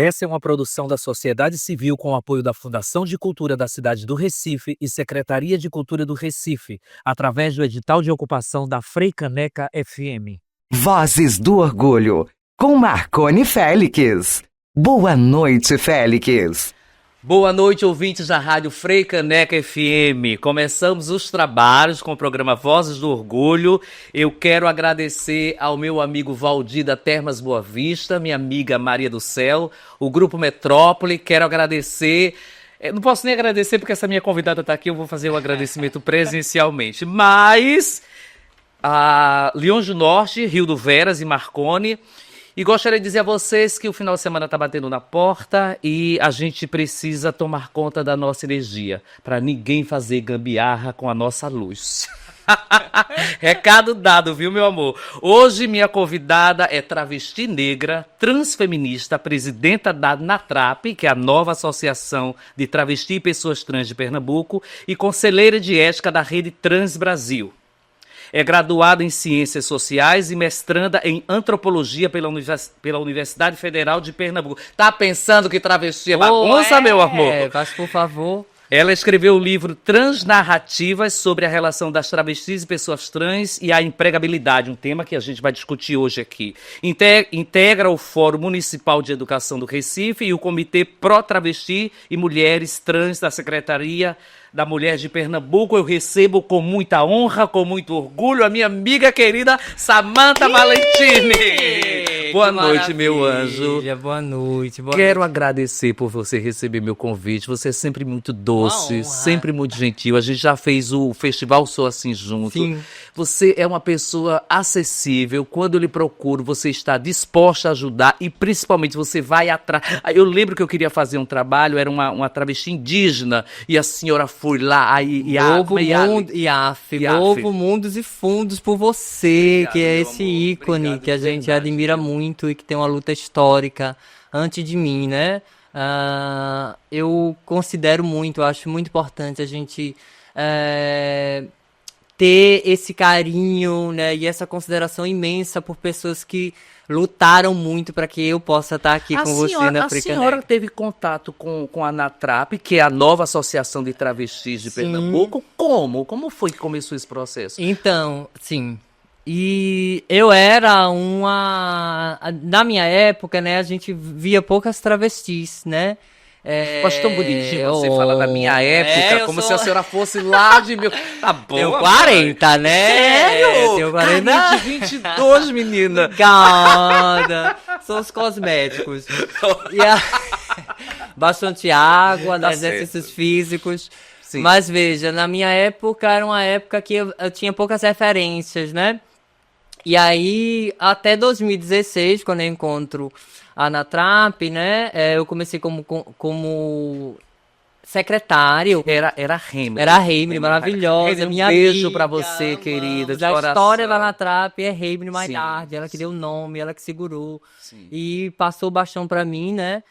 Essa é uma produção da sociedade civil com o apoio da Fundação de Cultura da cidade do Recife e Secretaria de Cultura do Recife, através do edital de ocupação da Freicaneca FM. Vozes do Orgulho, com Marcone Félix. Boa noite, Félix. Boa noite, ouvintes da Rádio Freicaneca FM. Começamos os trabalhos com o programa Vozes do Orgulho. Eu quero agradecer ao meu amigo Valdir da Termas Boa Vista, minha amiga Maria do Céu, o Grupo Metrópole. Quero agradecer... Não posso nem agradecer porque essa minha convidada está aqui, eu vou fazer o agradecimento presencialmente. Mas a Leões do Norte, Rio do Veras e Marcone. E gostaria de dizer a vocês que o final de semana está batendo na porta e a gente precisa tomar conta da nossa energia, para ninguém fazer gambiarra com a nossa luz. Recado dado, viu, meu amor? Hoje minha convidada é travesti negra, transfeminista, presidenta da NATRAP, que é a nova Associação de Travesti e Pessoas Trans de Pernambuco, e conselheira de ética da Rede Trans Brasil. É graduada em Ciências Sociais e mestranda em Antropologia pela Universidade Federal de Pernambuco. Tá pensando que travesti é bagunça, meu amor? Mas por favor. Ela escreveu o livro Transnarrativas sobre a relação das travestis e pessoas trans e a empregabilidade, um tema que a gente vai discutir hoje aqui. Integra o Fórum Municipal de Educação do Recife e o Comitê Pró-Travesti e Mulheres Trans da Secretaria da Mulher de Pernambuco. Eu recebo com muita honra, com muito orgulho, a minha amiga querida Samantha Valentini. Boa noite, meu anjo. Boa noite. Quero agradecer por você receber meu convite. Você é sempre muito doce, sempre muito gentil. A gente já fez o Festival Sou Assim junto. Sim. Você é uma pessoa acessível. Quando eu lhe procuro, você está disposta a ajudar e principalmente você vai atrás. Eu lembro que eu queria fazer um trabalho, era uma travesti indígena e a senhora foi lá Novo Mundos e Fundos por você, Obrigado, que é meu esse amor. ícone Obrigado, que a gente verdade, admira meu. muito e que tem uma luta histórica antes de mim, né? Eu considero muito, acho muito importante a gente ter esse carinho, né, e essa consideração imensa por pessoas que lutaram muito para que eu possa estar aqui com você na A Freicaneca. senhora teve contato com a NATRAP, que é a nova Associação de Travestis de Sim. Pernambuco. Como? Como foi que começou esse processo? Então, sim. E eu era uma... Na minha época, né, a gente via poucas travestis, né? Eu acho tão bonitinho você falar da minha época, como se a senhora fosse lá de mil... Tá bom, Tenho 40, né? Sério? Tenho 40. Carinha de 22, menina. Calma, são os cosméticos. Bastante água, Tá exercícios certo. físicos. Sim. Mas veja, na minha época era uma época que eu tinha poucas referências, né? E aí, até 2016, quando eu encontro a NATRAP, né? Eu comecei como secretário. Era Hamilton. Era a Heimri, maravilhosa, Heimri, um minha beijo amiga, pra você, querida, de A coração. história da NATRAP é Heimri Maillard, Sim, ela que deu o nome, ela que segurou. Sim. E passou o bastão pra mim, né?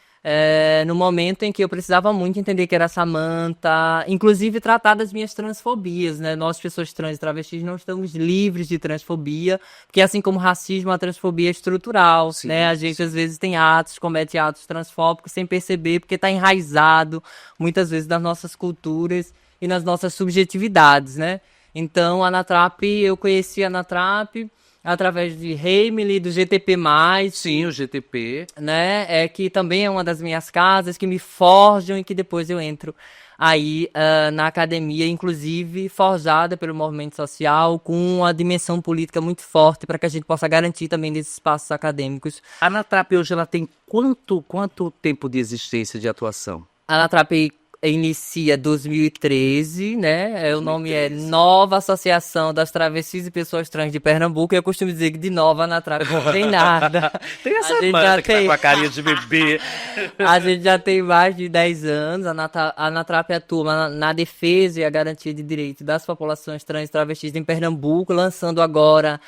No momento em que eu precisava muito entender que era a Samantha, inclusive tratar das minhas transfobias, né? Nós, pessoas trans e travestis, não estamos livres de transfobia, porque assim como racismo, a transfobia é estrutural, Sim, né? A gente às vezes tem comete atos transfóbicos sem perceber, porque está enraizado muitas vezes nas nossas culturas e nas nossas subjetividades, né? Então, eu conheci a NATRAP através de Heimli, do GTP+, Sim, o GTP. né, que também é uma das minhas casas, que me forjam e que depois eu entro aí na academia, inclusive forjada pelo movimento social, com uma dimensão política muito forte para que a gente possa garantir também desses espaços acadêmicos. A NATRAP hoje ela tem quanto tempo de existência de atuação? A NATRAP inicia 2013, né? O nome é Nova Associação das Travestis e Pessoas Trans de Pernambuco. Eu costumo dizer que de nova a NATRAP não tem nada. Tem essa A gente Samantha já que tá com a carinha de bebê. A gente já tem mais de 10 anos. A NATRAP atua na defesa e a garantia de direitos das populações trans e travestis em Pernambuco, lançando agora,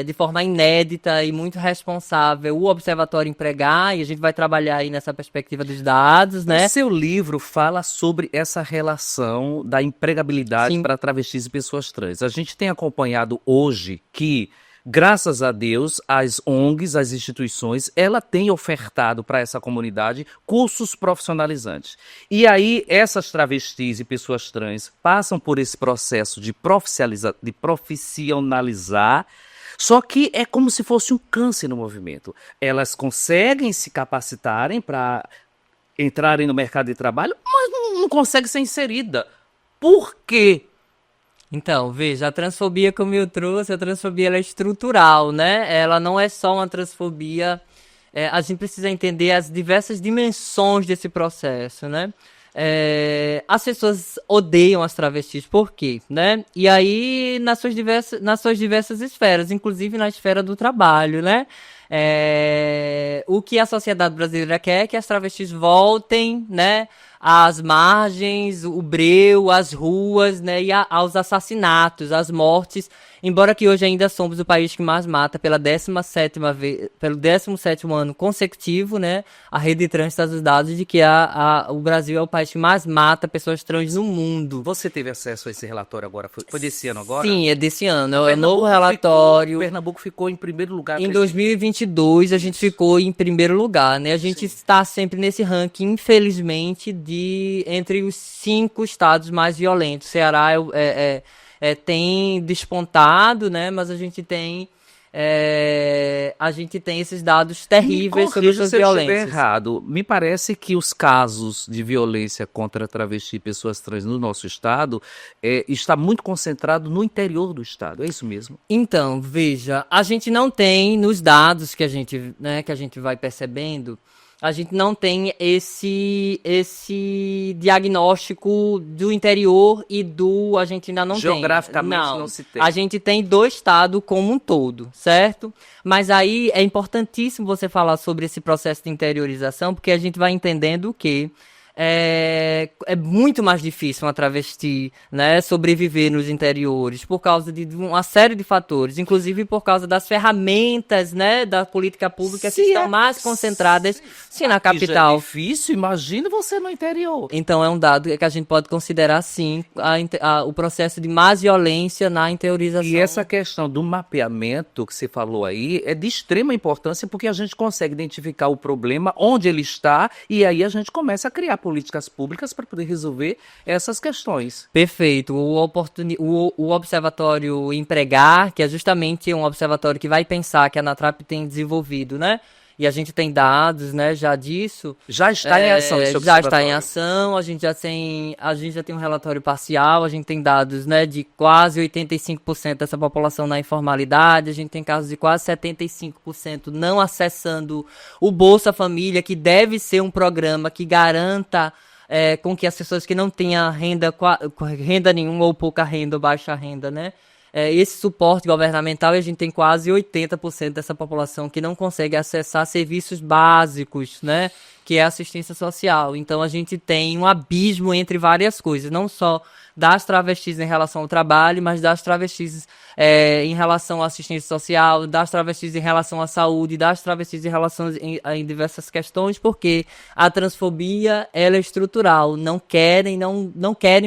de forma inédita e muito responsável, o Observatório Empregar, e a gente vai trabalhar aí nessa perspectiva dos dados, né? O seu livro fala sobre essa relação da empregabilidade Sim. para travestis e pessoas trans. A gente tem acompanhado hoje que Graças a Deus, as ONGs, as instituições, ela tem ofertado para essa comunidade cursos profissionalizantes. E aí, essas travestis e pessoas trans passam por esse processo de profissionalizar, só que é como se fosse um câncer no movimento. Elas conseguem se capacitarem para entrarem no mercado de trabalho, mas não conseguem ser inserida. Por quê? Então, veja, a transfobia, como eu trouxe, a transfobia ela é estrutural, né? Ela não é só uma transfobia. A gente precisa entender as diversas dimensões desse processo, né? As pessoas odeiam as travestis, por quê? Né? E aí, nas suas diversas esferas, inclusive na esfera do trabalho, né? O que a sociedade brasileira quer é que as travestis voltem, né, às margens, o breu, às ruas, né, e aos assassinatos, às mortes, embora que hoje ainda somos o país que mais mata pelo 17º ano consecutivo, né, a Rede Trans traz os dados de que o Brasil é o país que mais mata pessoas trans no mundo. Você teve acesso a esse relatório agora? Foi desse ano agora? Sim, é desse ano, é o novo relatório. Pernambuco ficou em primeiro lugar. Em 2022 a gente ficou em primeiro lugar, né? A gente está sempre nesse ranking, infelizmente, entre os 5 estados mais violentos. O Ceará tem despontado, né? Mas a gente tem esses dados terríveis sobre essas violências. Se eu estiver errado, me parece que os casos de violência contra travesti e pessoas trans no nosso estado está muito concentrado no interior do estado, é isso mesmo? Então, veja, a gente não tem, nos dados que a gente vai percebendo, a gente não tem esse diagnóstico do interior a gente ainda não tem. Geograficamente não se tem. A gente tem do estado como um todo, certo? Mas aí é importantíssimo você falar sobre esse processo de interiorização, porque a gente vai entendendo que é muito mais difícil uma travesti, né, sobreviver nos interiores por causa de uma série de fatores, inclusive por causa das ferramentas, né, da política pública que estão mais concentradas na capital. É difícil, imagina você no interior. Então é um dado que a gente pode considerar sim o processo de mais violência na interiorização. E essa questão do mapeamento que você falou aí é de extrema importância, porque a gente consegue identificar o problema, onde ele está, e aí a gente começa a criar políticas públicas para poder resolver essas questões. Perfeito. O Observatório Empregar, que é justamente um observatório que vai pensar que a Anatrap tem desenvolvido, né? E a gente tem dados, né, já disso. Já está em ação esse já está em ação, a gente já tem um relatório parcial, a gente tem dados, né, de quase 85% dessa população na informalidade, a gente tem casos de quase 75% não acessando o Bolsa Família, que deve ser um programa que garanta com que as pessoas que não tenham renda nenhuma ou pouca renda ou baixa renda, né, esse suporte governamental, e a gente tem quase 80% dessa população que não consegue acessar serviços básicos, né, que é a assistência social. Então a gente tem um abismo entre várias coisas, não só das travestis em relação ao trabalho, mas das travestis em relação à assistência social, das travestis em relação à saúde, das travestis em relação em diversas questões, porque a transfobia ela é estrutural, não querem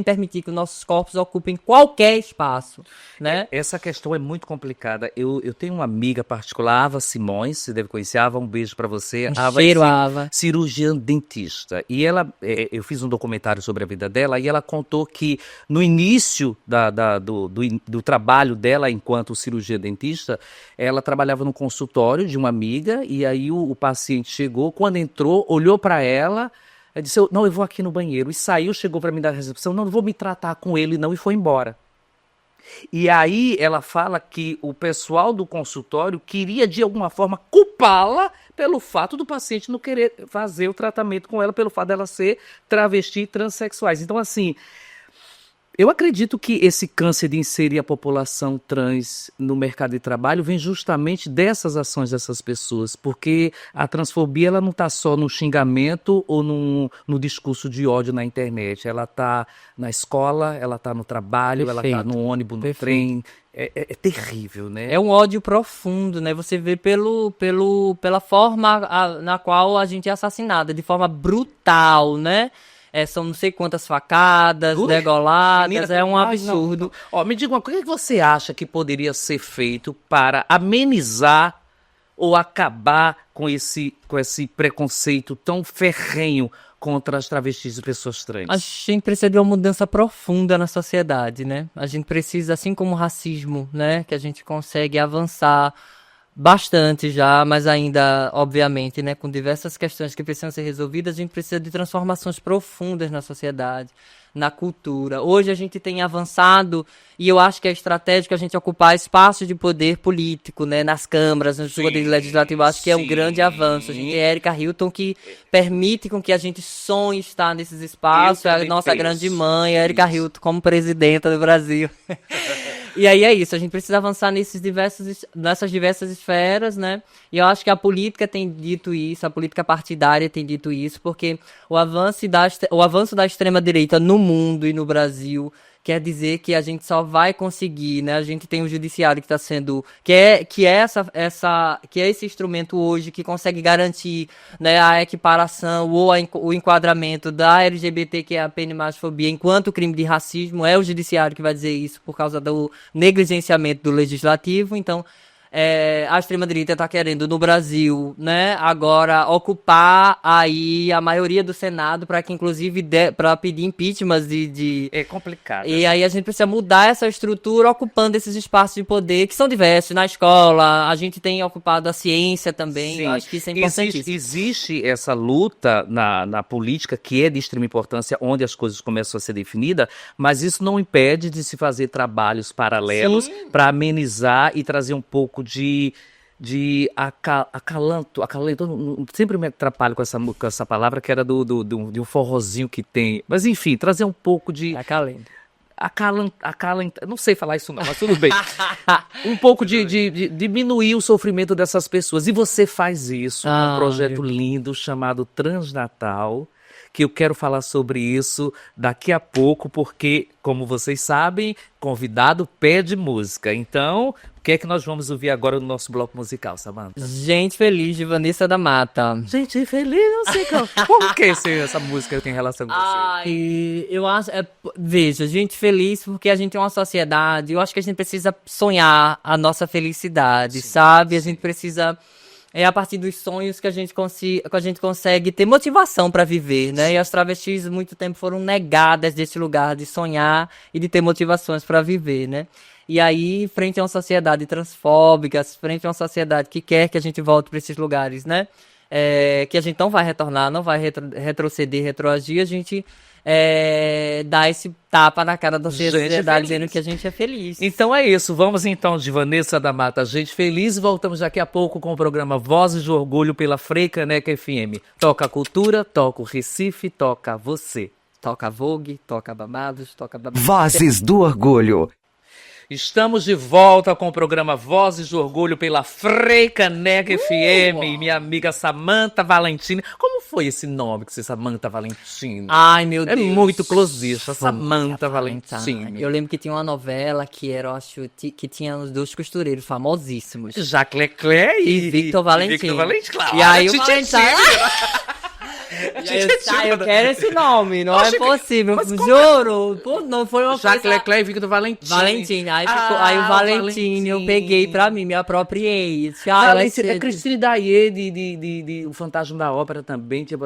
permitir que os nossos corpos ocupem qualquer espaço, né? Essa questão é muito complicada. Eu tenho uma amiga particular, Ava Simões, você deve conhecer. Ava, um beijo pra você. Ava. Cirurgiã dentista. E ela, eu fiz um documentário sobre a vida dela, e ela contou que no início do trabalho dela enquanto cirurgia dentista, ela trabalhava no consultório de uma amiga, e aí o paciente chegou, quando entrou, olhou para ela, disse, não, eu vou aqui no banheiro, e saiu, chegou para mim da recepção, não vou me tratar com ele não, e foi embora. E aí ela fala que o pessoal do consultório queria de alguma forma culpá-la pelo fato do paciente não querer fazer o tratamento com ela, pelo fato dela ser travesti e transexuais. Então, assim, eu acredito que esse câncer de inserir a população trans no mercado de trabalho vem justamente dessas ações dessas pessoas, porque a transfobia ela não está só no xingamento ou no discurso de ódio na internet, ela está na escola, ela está no trabalho, Perfeito. Ela está no ônibus, no trem. É terrível, né? É um ódio profundo, né? Você vê pela forma na qual a gente é assassinada, de forma brutal, né? são não sei quantas facadas, Ui, degoladas, menina, é um ai, não. absurdo. Ó, me diga uma coisa, o que você acha que poderia ser feito para amenizar ou acabar com esse preconceito tão ferrenho contra as travestis e pessoas trans? A gente precisa de uma mudança profunda na sociedade, né? A gente precisa, assim como o racismo, né? Que a gente consegue avançar bastante já, mas ainda, obviamente, né? Com diversas questões que precisam ser resolvidas, a gente precisa de transformações profundas na sociedade, na cultura. Hoje a gente tem avançado e eu acho que é estratégico a gente ocupar espaços de poder político, né? Nas câmaras, nos poderes legislativos. Acho que é um grande avanço. A gente tem Erika Hilton que permite com que a gente sonhe estar nesses espaços. Eu A também nossa penso. grande mãe, Erika Isso. Hilton, como presidenta do Brasil. E aí é isso, a gente precisa avançar nessas diversas esferas, né? E eu acho que a política tem dito isso, a política partidária tem dito isso, porque o avanço da extrema-direita no mundo e no Brasil quer dizer que a gente só vai conseguir, né? A gente tem um judiciário que está sendo, que é esse instrumento hoje que consegue garantir, né, a equiparação ou o enquadramento da LGBTQIA+fobia enquanto crime de racismo. É o judiciário que vai dizer isso por causa do negligenciamento do legislativo. Então, a extrema-direita está querendo no Brasil, né, agora ocupar aí a maioria do Senado para que inclusive para pedir impeachment É complicado. e aí a gente precisa mudar essa estrutura ocupando esses espaços de poder que são diversos. Na escola, a gente tem ocupado a ciência também. Sim. Eu acho que isso é importantíssimo. Existe essa luta na política que é de extrema importância, onde as coisas começam a ser definidas, mas isso não impede de se fazer trabalhos paralelos para amenizar e trazer um pouco de acalanto, sempre me atrapalho com essa palavra que era de um forrozinho que tem, mas enfim, trazer um pouco de Acalento. não sei falar isso não, mas tudo bem. Um pouco de diminuir o sofrimento dessas pessoas. E você faz isso com um projeto lindo chamado Transnatal, que eu quero falar sobre isso daqui a pouco, porque, como vocês sabem, convidado pede música. Então, o que é que nós vamos ouvir agora no nosso bloco musical, Samantha? Gente Feliz, de Vanessa da Mata. Gente feliz, não sei por que essa música tem relação com você. Ai, eu acho. Veja, gente feliz porque a gente tem uma sociedade. Eu acho que a gente precisa sonhar a nossa felicidade, sabe? A gente precisa. É a partir dos sonhos que a gente consegue ter motivação para viver, né? E as travestis, muito tempo, foram negadas desse lugar de sonhar e de ter motivações para viver, né? E aí, frente a uma sociedade transfóbica, frente a uma sociedade que quer que a gente volte para esses lugares, né? Que a gente não vai retornar, não vai retroceder, retroagir, a gente dá esse tapa na cara da sociedade dizendo que a gente é feliz. Então é isso, vamos então de Vanessa da Mata, Gente Feliz, e voltamos daqui a pouco com o programa Vozes do Orgulho pela Freicaneca FM. Toca a cultura, toca o Recife, toca você. Toca Vogue, toca Babados, toca Babados. Vozes do Orgulho. Estamos de volta com o programa Vozes do Orgulho pela Freicaneca FM. Minha amiga Samantha Valentini. Como foi esse nome que você, Samantha Valentini? Ai, meu Deus. É muito closista, Samantha Valentini. Eu lembro que tinha uma novela que era, eu acho, que tinha os dois costureiros famosíssimos. Jacques Leclerc E Victor Valentini. Victor Valentini, claro. E aí o Titi Valentini... Eu quero esse nome, não é possível, juro. Pô, não foi uma Jacques coisa... Leclerc e Victor Valentini. Valentini, aí o Valentini eu peguei pra mim, me apropriei. É Cristina Daye de O Fantasma da Ópera também. Tinha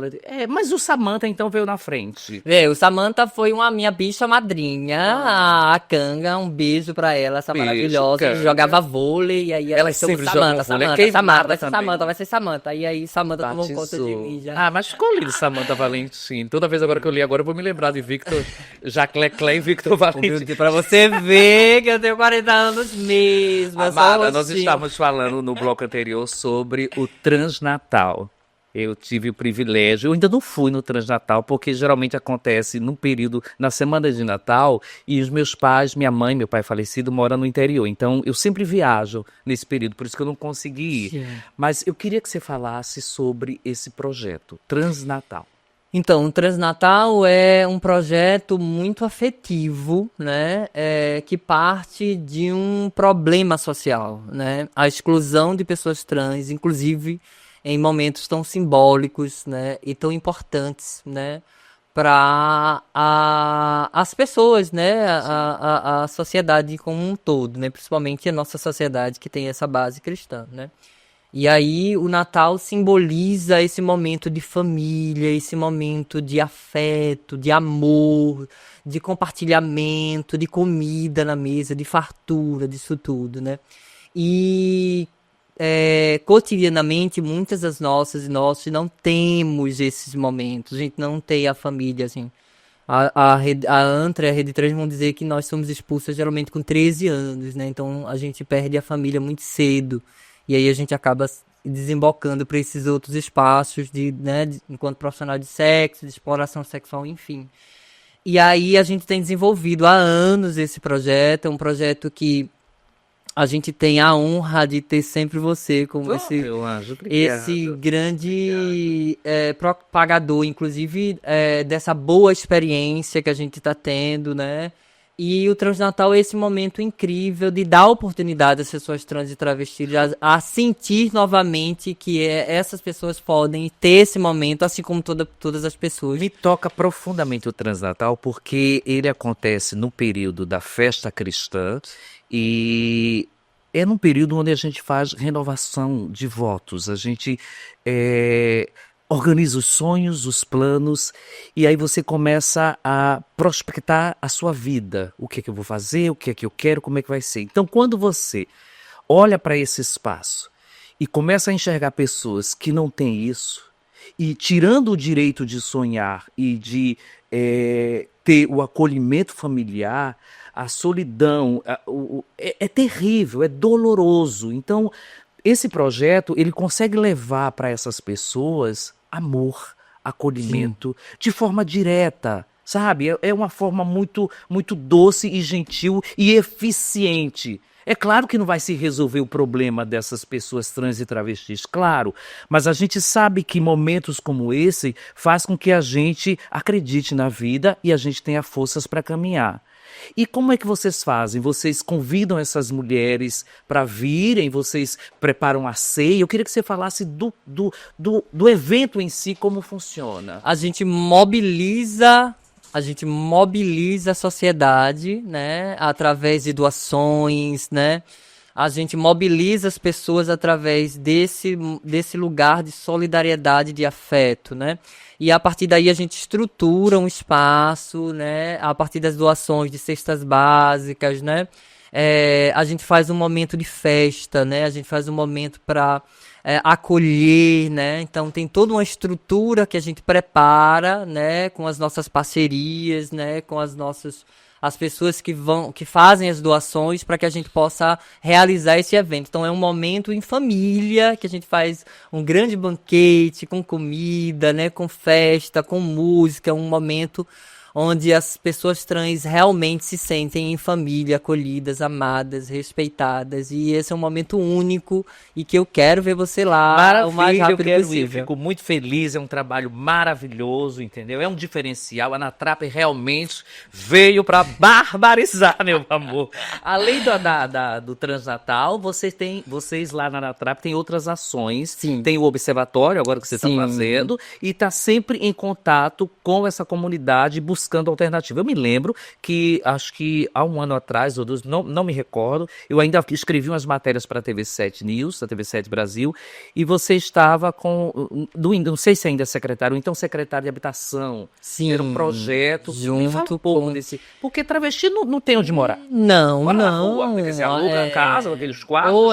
mas o Samantha então veio na frente. O Samantha foi minha bicha madrinha, a Kanga, um beijo pra ela, essa Beijo, maravilhosa, que Kanga. jogava vôlei, e aí Ela chamou sempre joga vôlei, vai ser Samantha, e aí Samantha tomou conta de mim já. Ah, mas ficou lindo Samantha Valentini. Toda vez agora que eu li agora eu vou me lembrar de Victor, Jacques Leclerc e Victor Valentini. Pra você ver que eu tenho 40 anos mesmo. Amada, nós estávamos falando no bloco anterior sobre o Transnatal. Eu tive o privilégio, eu ainda não fui no Transnatal, porque geralmente acontece num período, na semana de Natal, e os meus pais, minha mãe, meu pai falecido, moram no interior. Então, eu sempre viajo nesse período, por isso que eu não consegui ir. Sim. Mas eu queria que você falasse sobre esse projeto, Transnatal. Então, o Transnatal é um projeto muito afetivo, né? Que parte de um problema social, né? A exclusão de pessoas trans, inclusive em momentos tão simbólicos, né? E tão importantes, né? para as pessoas, né? A sociedade como um todo, né? Principalmente a nossa sociedade que tem essa base cristã, né? E aí o Natal simboliza esse momento de família, esse momento de afeto, de amor, de compartilhamento, de comida na mesa, de fartura, disso tudo, né? E cotidianamente, muitas das nossas e nossos não temos esses momentos. A gente não tem a família, assim. A ANTRA e a Rede 3 vão dizer que nós somos expulsas geralmente com 13 anos, né? Então a gente perde a família muito cedo. E aí a gente acaba desembocando para esses outros espaços enquanto profissional de sexo, de exploração sexual, enfim. E aí a gente tem desenvolvido há anos esse projeto. É um projeto que a gente tem a honra de ter sempre você como Meu anjo, esse grande propagador, inclusive dessa boa experiência que a gente está tendo, né? E o Transnatal é esse momento incrível de dar oportunidade às pessoas trans e travestis a sentir novamente que essas pessoas podem ter esse momento, assim como todas as pessoas. Me toca profundamente o Transnatal, porque ele acontece no período da festa cristã e é num período onde a gente faz renovação de votos, a gente organiza os sonhos, os planos, e aí você começa a prospectar a sua vida. O que é que eu vou fazer, o que é que eu quero, como é que vai ser. Então, quando você olha para esse espaço e começa a enxergar pessoas que não têm isso, e tirando o direito de sonhar e de ter o acolhimento familiar, a solidão, é terrível, é doloroso. Então, esse projeto, ele consegue levar para essas pessoas amor, acolhimento, de forma direta, sabe? É uma forma muito, muito doce e gentil e eficiente. É claro que não vai se resolver o problema dessas pessoas trans e travestis, claro, mas a gente sabe que momentos como esse faz com que a gente acredite na vida e a gente tenha forças para caminhar. E como é que vocês fazem? Vocês convidam essas mulheres para virem? Vocês preparam a ceia? Eu queria que você falasse do evento em si, como funciona. A gente mobiliza a sociedade, né, através de doações, né? A gente mobiliza as pessoas através desse lugar de solidariedade, de afeto, né? E a partir daí a gente estrutura um espaço, né? A partir das doações de cestas básicas, né? A gente faz um momento de festa, né? A gente faz um momento para acolher, né? Então tem toda uma estrutura que a gente prepara, né? Com as nossas parcerias, né? Com as pessoas que fazem as doações para que a gente possa realizar esse evento. Então é um momento em família que a gente faz um grande banquete com comida, né, com festa, com música, um momento onde as pessoas trans realmente se sentem em família, acolhidas, amadas, respeitadas. E esse é um momento único e que eu quero ver você lá o mais rápido possível. Eu fico muito feliz, é um trabalho maravilhoso, entendeu? É um diferencial. A Anatrap realmente veio para barbarizar, meu amor. Além do Transnatal, vocês lá na Anatrap têm outras ações. Sim. Tem o observatório, agora que você está fazendo, e está sempre em contato com essa comunidade, buscando alternativa. Eu me lembro que, acho que há um ano atrás, ou dois, não me recordo, eu ainda escrevi umas matérias para a TV7 News, a TV7 Brasil, e você estava não sei se ainda é secretário, ou então secretário de habitação. Sim. Era um projeto. Junto fala um pouco desse. Porque travesti não tem onde morar. Não. Na rua, porque você aluga a casa, aqueles quartos. Ou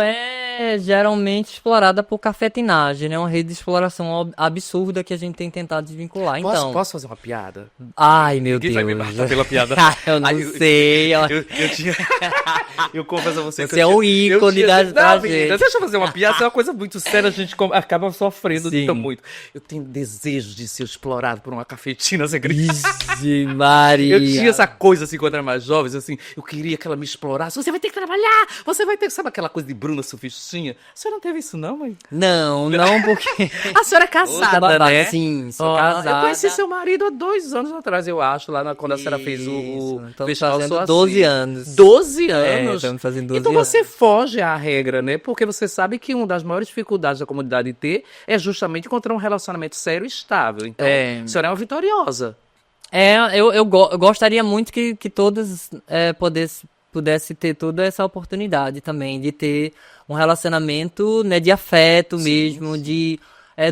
geralmente explorada por cafetinagem, né? Uma rede de exploração absurda que a gente tem tentado desvincular. Posso fazer uma piada? Ai, meu Ninguém Deus. vai me matar pela piada. Eu não sei. Eu confesso a você Você é um ícone da gente. Deixa eu fazer uma piada, isso é uma coisa muito séria, a gente acaba sofrendo Sim. muito. Eu tenho desejo de ser explorado por uma cafetina, você acredita? Vixe, Maria. Eu tinha essa coisa assim quando era mais jovem, assim, eu queria que ela me explorasse. Você vai ter que trabalhar, você vai ter, sabe aquela coisa de Bruna Surfistinha? A senhora não teve isso não, mãe? Não, porque... A senhora é casada, né? Sim, sou casada. Eu conheci seu marido há 2 anos atrás, eu acho, lá quando a senhora fez o Festival fazendo 12 anos. 12 anos? Estamos fazendo 12 então anos. você foge à regra, né? Porque você sabe que uma das maiores dificuldades da comunidade ter é justamente encontrar um relacionamento sério e estável. Então, a senhora é uma vitoriosa. Eu gostaria muito que todas pudesse ter toda essa oportunidade também de ter um relacionamento, né, de afeto mesmo, de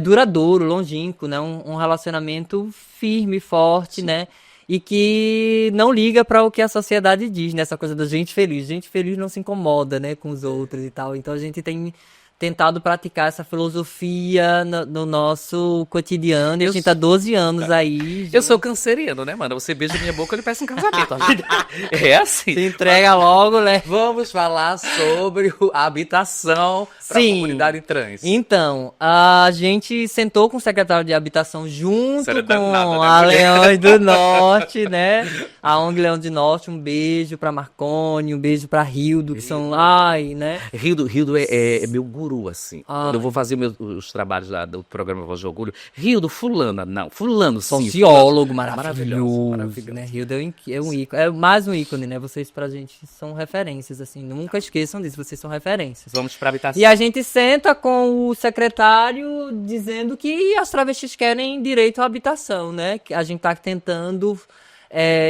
duradouro, longínquo, né, um relacionamento firme, forte, né, e que não liga para o que a sociedade diz, né, essa coisa da gente feliz. Gente feliz não se incomoda, né, com os outros e tal. Então a gente tem tentado praticar essa filosofia no nosso cotidiano. E a gente tá 12 anos aí. Eu sou canceriano, né, mano? Você beija minha boca, ele parece um casamento. É assim. Se entrega logo, né? Vamos falar sobre a habitação para a comunidade trans. Então, a gente sentou com o secretário de habitação junto Sério, com danada, né, a mulher? Leões do Norte, né? A ONG Leão do Norte, um beijo pra Marconi, um beijo pra Rildo, que são, né? Rildo é meu guru, assim. Ah. Quando eu vou fazer os trabalhos do programa Voz de Orgulho, Rildo, fulana, não, fulano, sim. Sociólogo Maravilhoso, maravilhoso, né? Rildo é um ícone, é mais um ícone, né? Vocês pra gente são referências, assim, nunca esqueçam disso, vocês são referências. Vamos pra habitação. E a gente senta com o secretário dizendo que as travestis querem direito à habitação, né? Que a gente tá tentando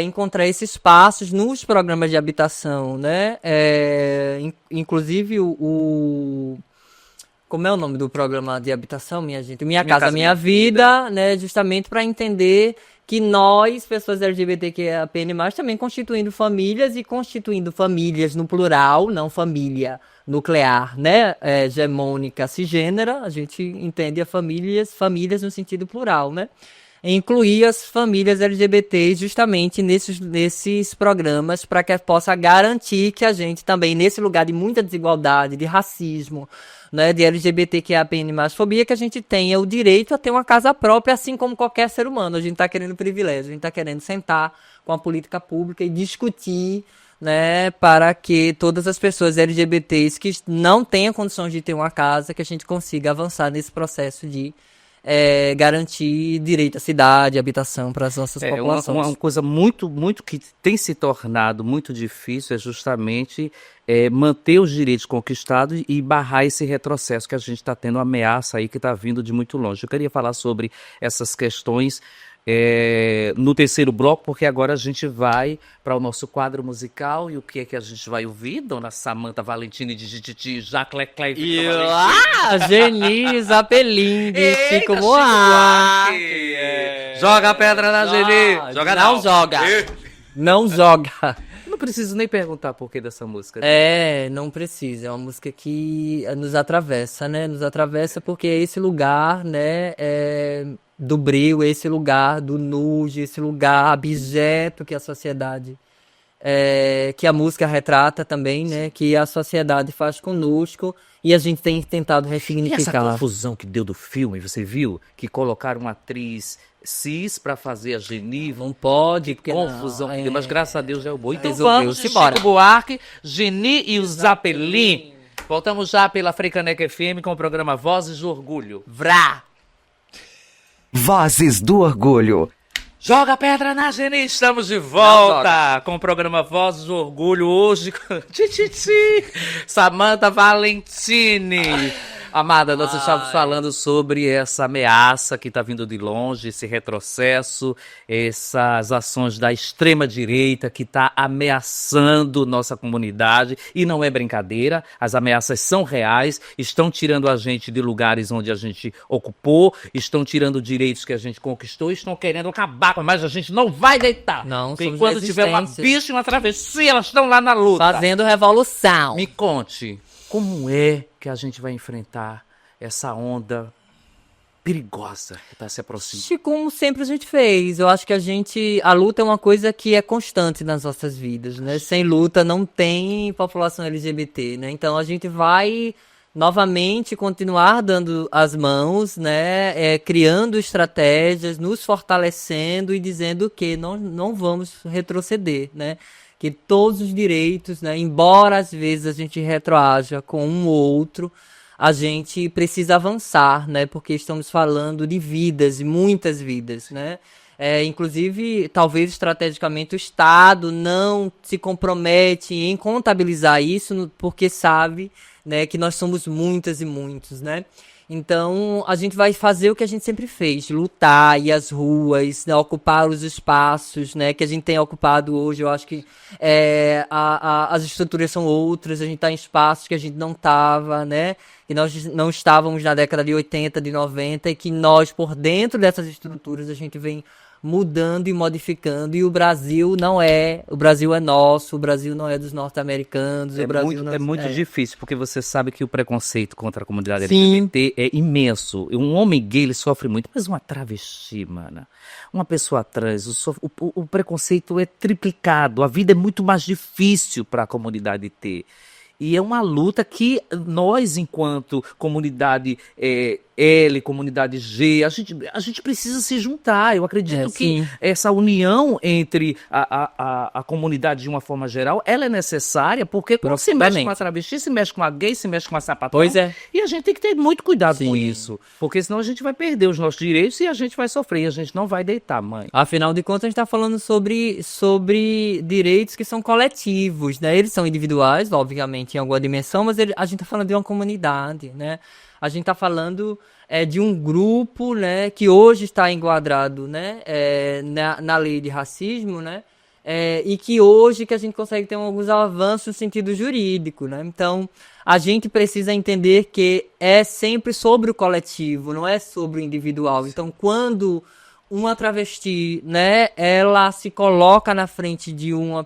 encontrar esses espaços nos programas de habitação, né? Inclusive como é o nome do programa de habitação, minha gente? Minha Casa Minha Vida, né? Justamente para entender que nós, pessoas LGBTQIAPN+, também constituindo famílias e constituindo famílias no plural, não família nuclear, né? Hegemônica, cisgênera, a gente entende famílias no sentido plural, né? Incluir as famílias LGBTs justamente nesses programas para que possa garantir que a gente também, nesse lugar de muita desigualdade, de racismo, né, de LGBTQIAPN+, fobia, que a gente tenha o direito a ter uma casa própria, assim como qualquer ser humano. A gente está querendo privilégio, a gente está querendo sentar com a política pública e discutir, né, para que todas as pessoas LGBTs que não tenham condições de ter uma casa, que a gente consiga avançar nesse processo de garantir direito à cidade, habitação para as nossas populações. Uma coisa muito, muito que tem se tornado muito difícil é justamente manter os direitos conquistados e barrar esse retrocesso que a gente está tendo, ameaça aí que está vindo de muito longe. Eu queria falar sobre essas questões no terceiro bloco, porque agora a gente vai para o nosso quadro musical. E o que é que a gente vai ouvir? Dona Samanta Valentini de Titi, Jacques Leclerc e Geni, Zapelin, Chico Buarque. Joga a pedra na Geni. Joga não. Joga. Não joga. Não preciso nem perguntar por que dessa música. Né? Não precisa. É uma música que nos atravessa, né? Nos atravessa porque é esse lugar, né? Do breu, esse lugar do nude, esse lugar abjeto que a sociedade, que a música retrata também, né? Que a sociedade faz conosco e a gente tem tentado ressignificar. E essa confusão que deu do filme, você viu? Que colocaram uma atriz cis pra fazer a Geni. Não pode, que confusão. Não, mas graças a Deus é o bom. Então vamos, Chico Buarque, Geni e o Zapelin. Voltamos já pela Freicaneca FM com o programa Vozes do Orgulho. Vrá! Vozes do Orgulho. Joga pedra na Geni, estamos de volta com o programa Vozes do Orgulho hoje com Samanta Valentini. Amada, nós estávamos falando sobre essa ameaça que está vindo de longe, esse retrocesso, essas ações da extrema-direita que está ameaçando nossa comunidade. E não é brincadeira, as ameaças são reais, estão tirando a gente de lugares onde a gente ocupou, estão tirando direitos que a gente conquistou, estão querendo acabar com, mas a gente não vai deitar. Não, porque quando tiver uma resistência. bicha e uma travessia, elas estão lá na luta. Fazendo revolução. Me conte, como é que a gente vai enfrentar essa onda perigosa que está se aproximando? Como sempre a gente fez. Eu acho que a luta é uma coisa que é constante nas nossas vidas, né? Sem luta não tem população LGBT, né? Então a gente vai novamente continuar dando as mãos, né? Criando estratégias, nos fortalecendo e dizendo que não vamos retroceder, né? Que todos os direitos, né, embora às vezes a gente retroaja com um ou outro, a gente precisa avançar, né, porque estamos falando de vidas, muitas vidas, né, inclusive, talvez estrategicamente o Estado não se compromete em contabilizar isso, porque sabe, né, que nós somos muitas e muitos, né. Então, a gente vai fazer o que a gente sempre fez, lutar, ir às ruas, né, ocupar os espaços, né, que a gente tem ocupado hoje. Eu acho que as estruturas são outras, a gente está em espaços que a gente não estava, né, que nós não estávamos na década de 80, de 90, e que nós, por dentro dessas estruturas, a gente vem mudando e modificando, e o Brasil é nosso, o Brasil não é dos norte-americanos, o Brasil É muito difícil, porque você sabe que o preconceito contra a comunidade Sim. LGBT é imenso. Um homem gay, ele sofre muito, mas uma travesti, mana, uma pessoa trans, o preconceito é triplicado, a vida é muito mais difícil para a comunidade ter. E é uma luta que nós, enquanto comunidade L, comunidade G, a gente precisa se juntar. Eu acredito que sim. essa união entre a comunidade de uma forma geral, ela é necessária, porque quando se mexe com a travesti, se mexe com a gay, se mexe com a sapatão. Pois é. E a gente tem que ter muito cuidado Sim. com isso, porque senão a gente vai perder os nossos direitos e a gente vai sofrer, e a gente não vai deitar, mãe. Afinal de contas, a gente está falando sobre direitos que são coletivos, né? Eles são individuais, obviamente, em alguma dimensão, mas a gente está falando de uma comunidade, né? A gente está falando de um grupo, né, que hoje está enquadrado, né, na lei de racismo, né? E que hoje que a gente consegue ter alguns avanços no sentido jurídico, né? Então, a gente precisa entender que é sempre sobre o coletivo, não é sobre o individual. Então, quando uma travesti, né, ela se coloca na frente de um